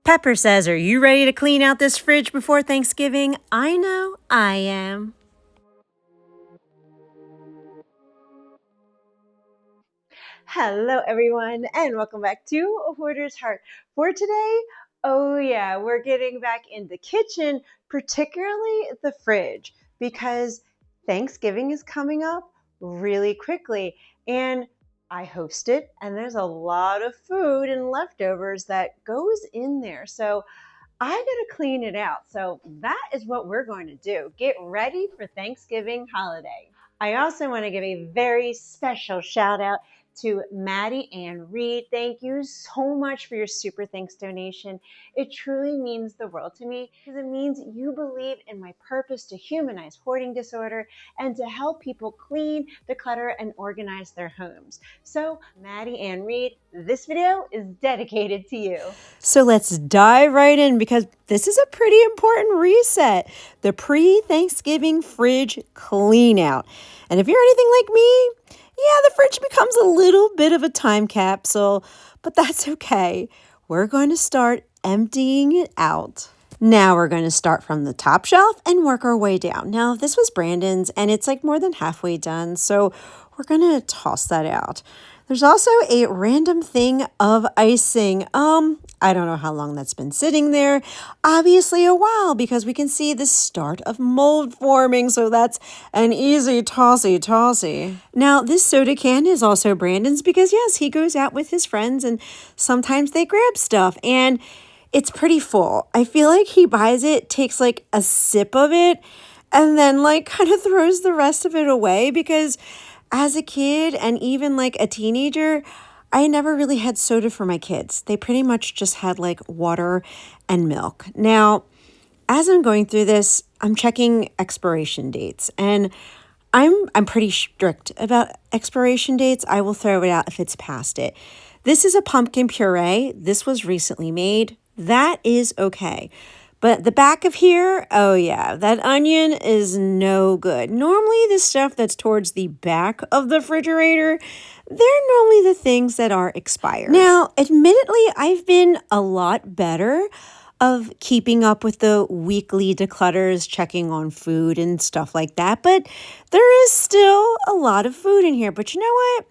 Pepper says, are you ready to clean out this fridge before Thanksgiving? I know I am. Hello, everyone, and welcome back to A Hoarder's Heart. For today, oh yeah, we're getting back in the kitchen, particularly the fridge, because Thanksgiving is coming up really quickly, and I host it, and there's a lot of food and leftovers that goes in there. So I gotta clean it out. So that is what we're going to do. Get ready for Thanksgiving holiday. I also want to give a very special shout out to Maddie Ann Reed. Thank you so much for your Super Thanks donation. It truly means the world to me because it means you believe in my purpose to humanize hoarding disorder and to help people clean, declutter, and organize their homes. So, Maddie Ann Reed, this video is dedicated to you. So let's dive right in because this is a pretty important reset. The pre-Thanksgiving fridge clean out. And if you're anything like me, yeah, the fridge becomes a little bit of a time capsule, but that's okay. We're going to start emptying it out. Now we're going to start from the top shelf and work our way down. Now, this was Brandon's and it's like more than halfway done, so we're going to toss that out. There's also a random thing of icing. I don't know how long that's been sitting there. Obviously a while because we can see the start of mold forming. So that's an easy tossy. Now this soda can is also Brandon's because yes, he goes out with his friends and sometimes they grab stuff and it's pretty full. I feel like he buys it, takes like a sip of it and then like kind of throws the rest of it away because as a kid and even like a teenager, I never really had soda for my kids. They pretty much just had like water and milk. Now, as I'm going through this, I'm checking expiration dates and I'm pretty strict about expiration dates. I will throw it out if it's past it. This is a pumpkin puree. This was recently made. That is okay. But the back of here, oh yeah, that onion is no good. Normally the stuff that's towards the back of the refrigerator, they're normally the things that are expired. Now, admittedly, I've been a lot better of keeping up with the weekly declutters, checking on food and stuff like that. But there is still a lot of food in here. But you know what?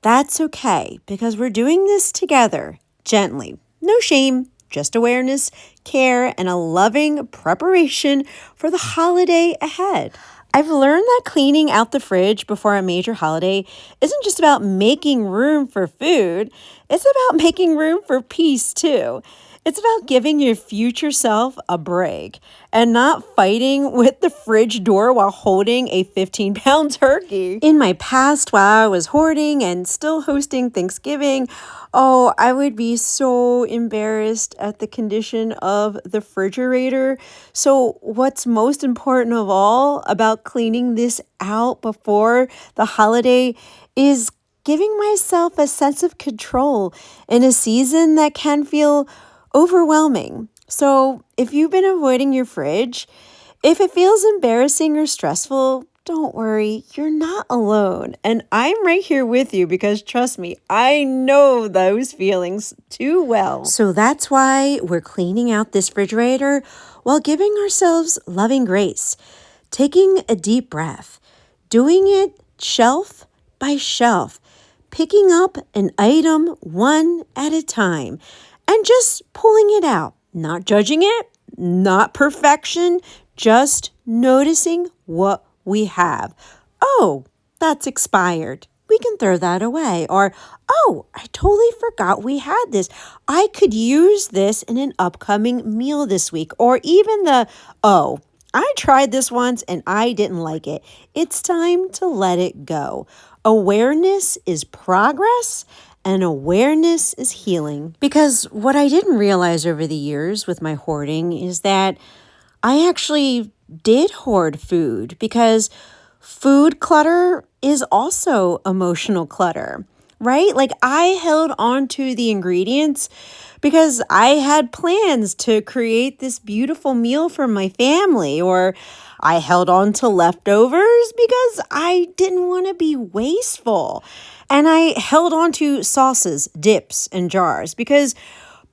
That's okay because we're doing this together, gently. No shame. Just awareness, care, and a loving preparation for the holiday ahead. I've learned that cleaning out the fridge before a major holiday isn't just about making room for food, it's about making room for peace too. It's about giving your future self a break and not fighting with the fridge door while holding a 15-pound turkey. In my past, while I was hoarding and still hosting Thanksgiving, oh, I would be so embarrassed at the condition of the refrigerator. So what's most important of all about cleaning this out before the holiday is giving myself a sense of control in a season that can feel overwhelming. So if you've been avoiding your fridge, if it feels embarrassing or stressful, don't worry, you're not alone. And I'm right here with you because trust me, I know those feelings too well. So that's why we're cleaning out this refrigerator while giving ourselves loving grace, taking a deep breath, doing it shelf by shelf, picking up an item one at a time, and just pulling it out, not judging it, not perfection, just noticing what we have. Oh, that's expired. We can throw that away. Or, oh, I totally forgot we had this. I could use this in an upcoming meal this week. Or even oh, I tried this once and I didn't like it. It's time to let it go. Awareness is progress. And awareness is healing. Because what I didn't realize over the years with my hoarding is that I actually did hoard food because food clutter is also emotional clutter, right? Like I held on to the ingredients because I had plans to create this beautiful meal for my family, or I held on to leftovers because I didn't want to be wasteful. And I held on to sauces, dips, and jars because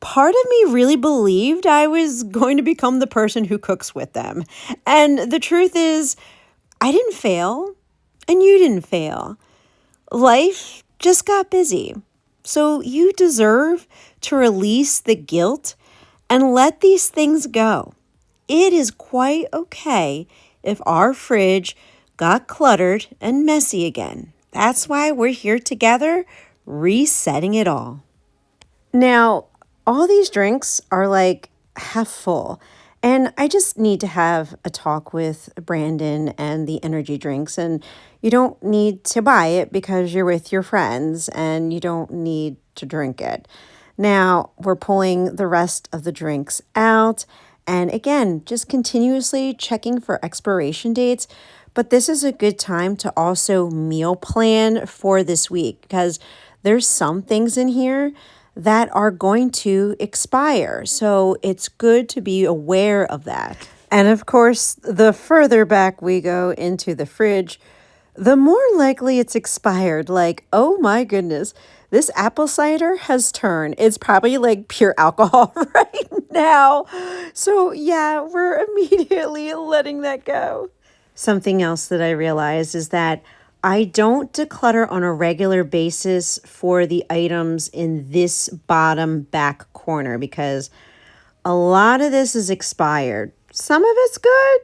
part of me really believed I was going to become the person who cooks with them. And the truth is, I didn't fail, and you didn't fail. Life just got busy. So you deserve to release the guilt and let these things go. It is quite okay if our fridge got cluttered and messy again. That's why we're here together, resetting it all. Now, all these drinks are like half full, and I just need to have a talk with Brandon and the energy drinks. And you don't need to buy it because you're with your friends and you don't need to drink it. Now, we're pulling the rest of the drinks out. And again, just continuously checking for expiration dates. But this is a good time to also meal plan for this week because there's some things in here that are going to expire. So it's good to be aware of that. And of course, the further back we go into the fridge, the more likely it's expired. Like, oh my goodness, this apple cider has turned. It's probably like pure alcohol right now. So yeah, we're immediately letting that go. Something else that I realized is that I don't declutter on a regular basis for the items in this bottom back corner because a lot of this is expired. Some of it's good,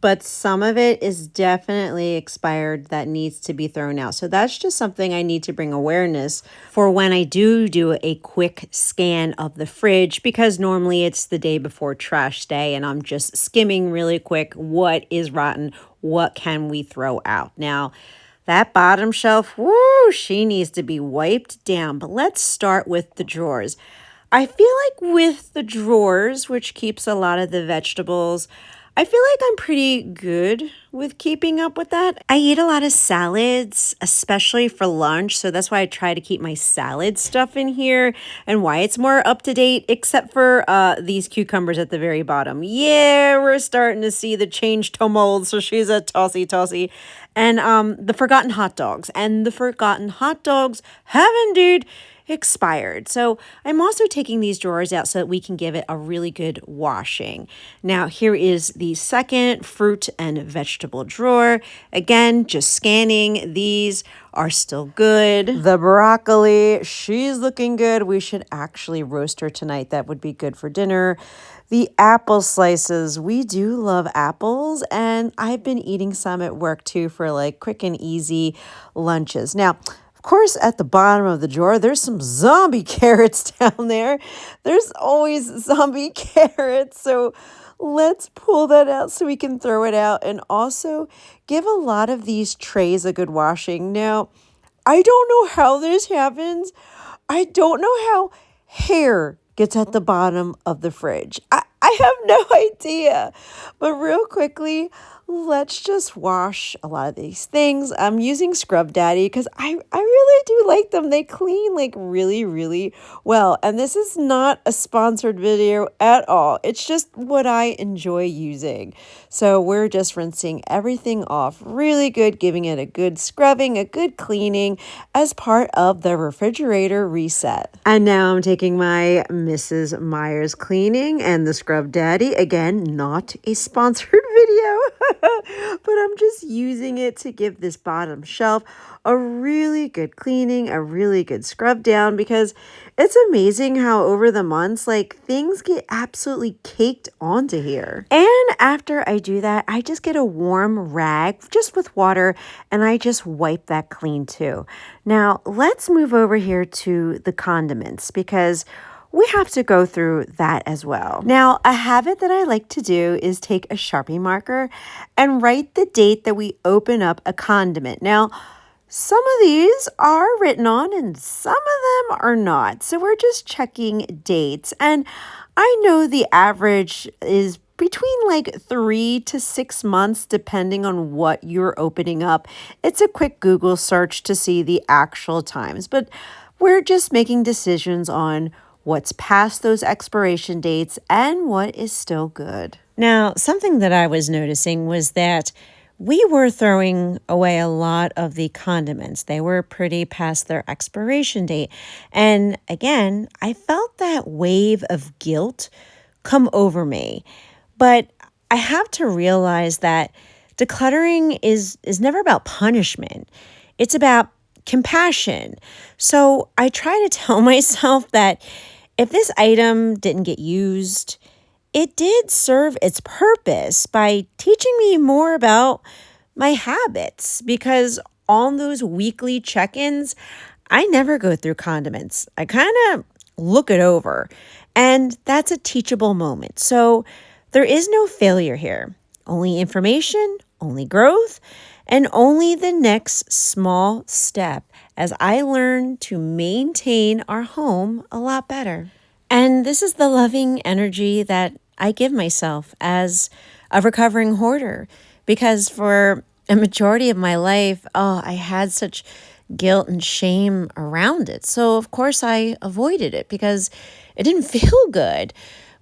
but some of it is definitely expired that needs to be thrown out. So that's just something I need to bring awareness for when I do a quick scan of the fridge, because normally it's the day before trash day and I'm just skimming really quick what is rotten, what can we throw out. Now, that bottom shelf, whoo, she needs to be wiped down. But let's start with the drawers. I feel like with the drawers, which keeps a lot of the vegetables, I feel like I'm pretty good with keeping up with that. I eat a lot of salads, especially for lunch. So that's why I try to keep my salad stuff in here and why it's more up to date, except for these cucumbers at the very bottom. Yeah, we're starting to see the change to mold. So she's a tossy. And the forgotten hot dogs. And the forgotten hot dogs have indeed expired. So I'm also taking these drawers out so that we can give it a really good washing. Now, here is the second fruit and vegetable drawer. Again, just scanning. These are still good. The broccoli, she's looking good. We should actually roast her tonight. That would be good for dinner. The apple slices, we do love apples, and I've been eating some at work too for like quick and easy lunches. Now, of course, at the bottom of the drawer, there's some zombie carrots down there. There's always zombie carrots. So let's pull that out so we can throw it out and also give a lot of these trays a good washing. Now, I don't know how this happens. I don't know how hair gets at the bottom of the fridge. I have no idea. But real quickly, let's just wash a lot of these things. I'm using Scrub Daddy because I really do like them. They clean like really well. And this is not a sponsored video at all. It's just what I enjoy using. So we're just rinsing everything off really good, giving it a good scrubbing, a good cleaning as part of the refrigerator reset. And now I'm taking my Mrs. Meyer's cleaning and the Scrub Daddy. Again, not a sponsored video. But I'm just using it to give this bottom shelf a really good cleaning, a really good scrub down, because it's amazing how over the months, like things get absolutely caked onto here. And after I do that, I just get a warm rag just with water and I just wipe that clean too. Now let's move over here to the condiments because we have to go through that as well. Now, a habit that I like to do is take a Sharpie marker and write the date that we open up a condiment. Now, some of these are written on and some of them are not. So we're just checking dates. And I know the average is between like 3 to 6 months, depending on what you're opening up. It's a quick Google search to see the actual times, but we're just making decisions on what's past those expiration dates and what is still good. Now, something that I was noticing was that we were throwing away a lot of the condiments. They were pretty past their expiration date. And again, I felt that wave of guilt come over me. But I have to realize that decluttering is never about punishment. It's about compassion. So I try to tell myself that if this item didn't get used, it did serve its purpose by teaching me more about my habits, because on those weekly check-ins, I never go through condiments. I kind of look it over, and that's a teachable moment. So there is no failure here, only information, only growth, and only the next small step as I learn to maintain our home a lot better. And this is the loving energy that I give myself as a recovering hoarder, because for a majority of my life, I had such guilt and shame around it. So, of course, I avoided it because it didn't feel good.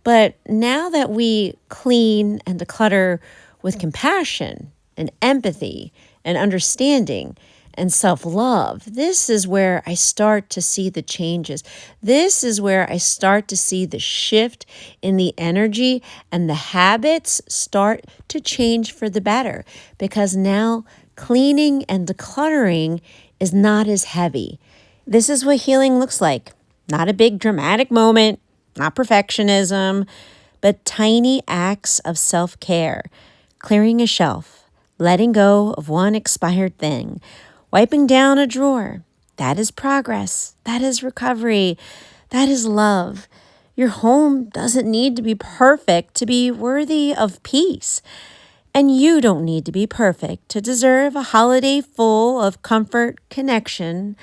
But now that we clean and declutter with compassion and empathy and understanding and self-love, this is where I start to see the changes. This is where I start to see the shift in the energy, and the habits start to change for the better, because now cleaning and decluttering is not as heavy. This is what healing looks like. Not a big dramatic moment, not perfectionism, but tiny acts of self-care. Clearing a shelf, letting go of one expired thing, wiping down a drawer. That is progress. That is recovery. That is love. Your home doesn't need to be perfect to be worthy of peace. And you don't need to be perfect to deserve a holiday full of comfort, connection,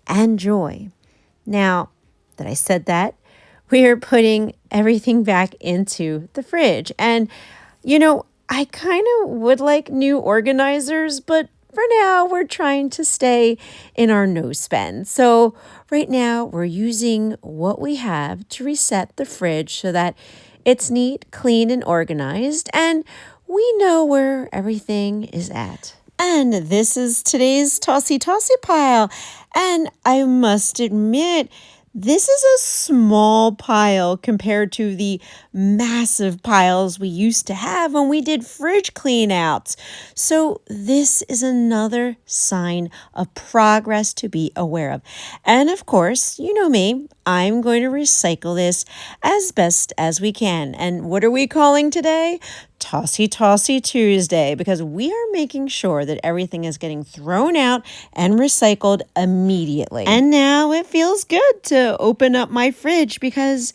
and joy. Now that I said that, we are putting everything back into the fridge. And, I kind of would like new organizers, but for now, we're trying to stay in our no spend. So right now, we're using what we have to reset the fridge so that it's neat, clean, and organized, and we know where everything is at. And this is today's tossy pile. And I must admit, this is a small pile compared to the massive piles we used to have when we did fridge clean outs. So this is another sign of progress to be aware of. And of course, you know me, I'm going to recycle this as best as we can. And what are we calling today? Tossy Tuesday, because we are making sure that everything is getting thrown out and recycled immediately. And now it feels good to open up my fridge because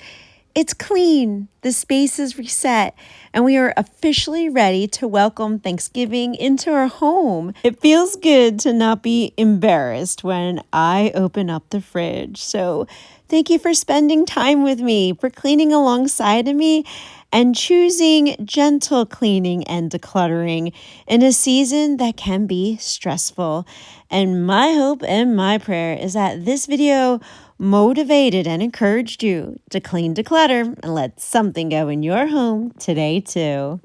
it's clean, the space is reset, and we are officially ready to welcome Thanksgiving into our home. It feels good to not be embarrassed when I open up the fridge. So thank you for spending time with me, for cleaning alongside of me, and choosing gentle cleaning and decluttering in a season that can be stressful. And my hope and my prayer is that this video motivated and encouraged you to clean, declutter, and let something go in your home today too.